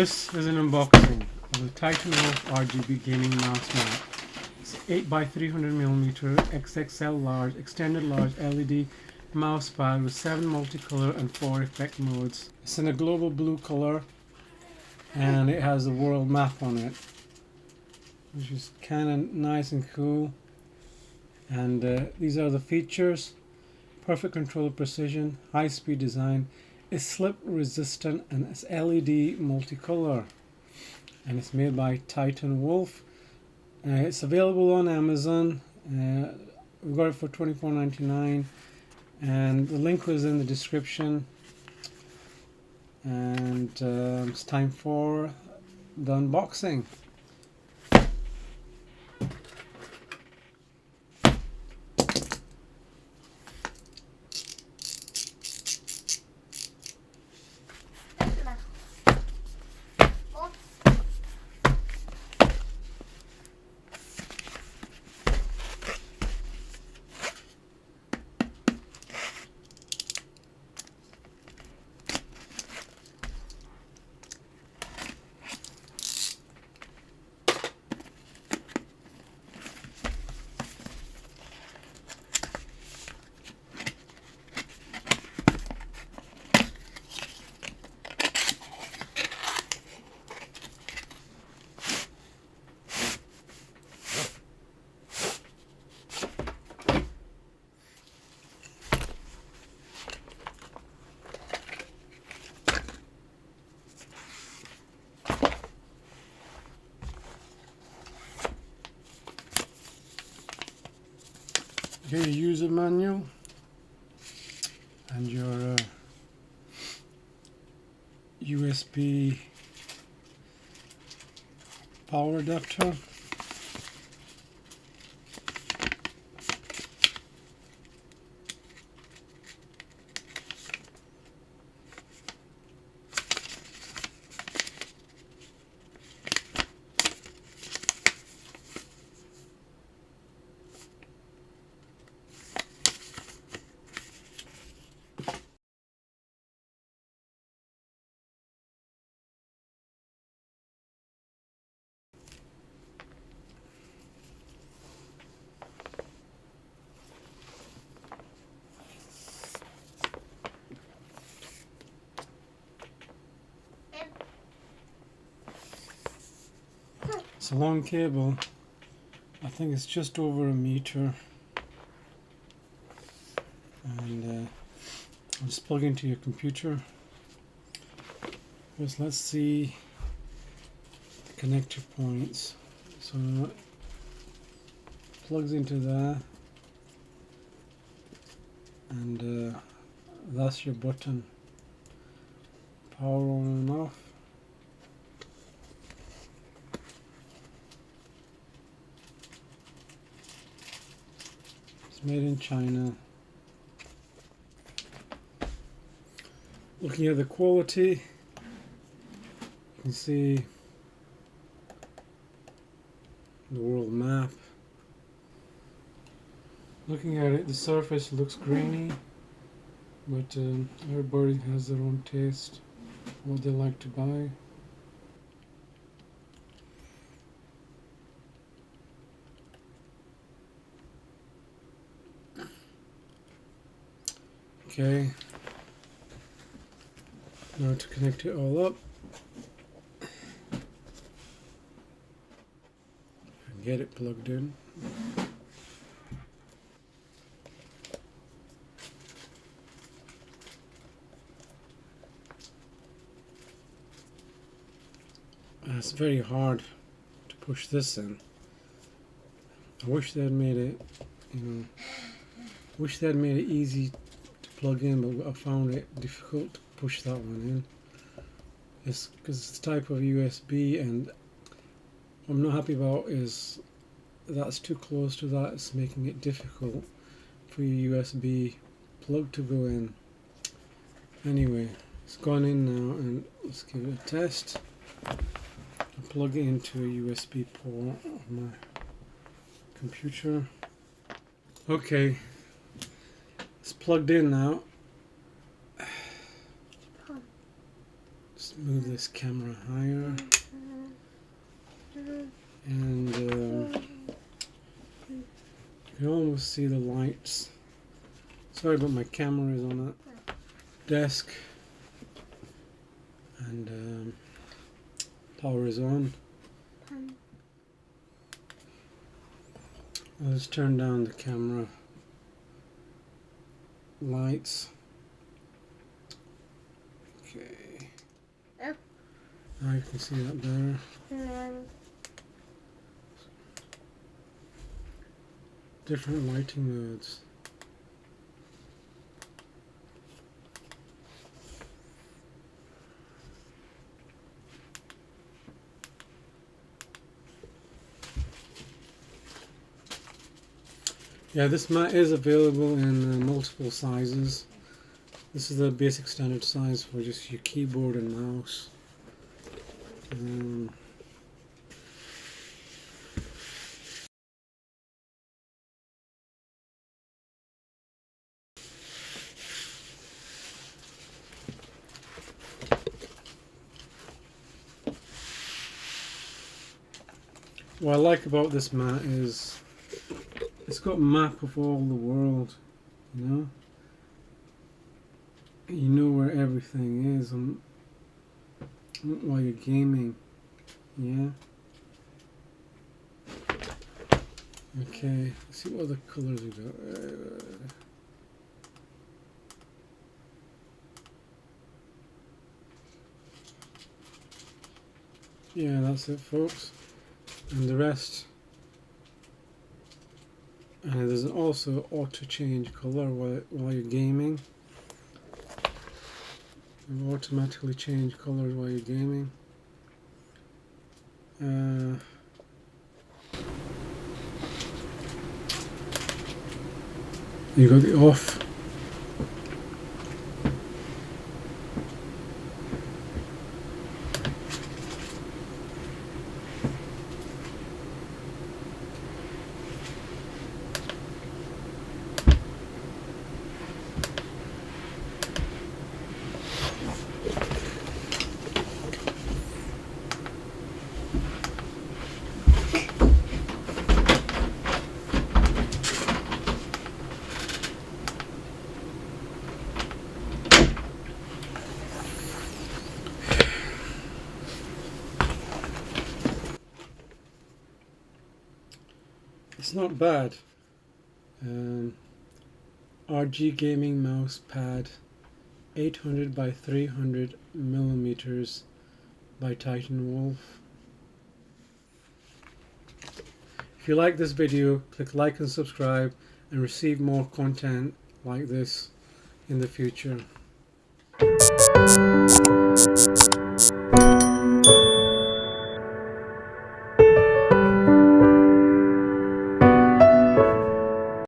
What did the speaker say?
This is an unboxing of the Titanwolf RGB gaming mouse mat. It's 8x300mm XXL large extended large LED mouse pad with 7 multicolor and 4 effect modes. It's in a global blue color and it has the world map on it, which is kind of nice and cool. And these are the features: perfect control precision, high speed design, it's slip resistant, and it's LED multicolor, and it's made by Titanwolf. It's available on Amazon. We got it for $24.99 and the link was in the description. And it's time for the unboxing. Your user manual and your USB power adapter. It's a long cable. I think it's just over a meter, and I'll just plug into your computer. First, let's see the connector points. So it plugs into that, and that's your button. Power on and off. Made in China. Looking at the quality, you can see the world map. Looking at it, the surface looks grainy, but everybody has their own taste, what they like to buy. Okay, now to connect it all up, and get it plugged in. It's very hard to push this in. I wish they had made it, wish they had made it easy plug in, but I found it difficult to push that one in. It's because it's the type of USB, and what I'm not happy about is that's too close to that. It's making it difficult for your USB plug to go in. Anyway, it's gone in now, and let's give it a test. I'll plug it into a USB port on my computer. Okay, it's plugged in now. Just Let's move this camera higher, and you can almost see the lights. Sorry, but my camera is on a desk, and power is on. Let's turn down the camera lights. Okay. Now you can see that better. Different lighting modes. Yeah, this mat is available in multiple sizes. This is the basic standard size for just your keyboard and mouse. What I like about this mat is it's got a map of all the world, you know? You know where everything is while you're gaming, yeah? Okay, let's see what other colors we got. Yeah, that's it, folks. And the rest. And there's also auto change color while you're gaming. It will automatically change colors while you're gaming. You got the off. It's not bad. RG Gaming Mousepad, 800 by 300 millimeters by Titanwolf. If you like this video, click like and subscribe and receive more content like this in the future.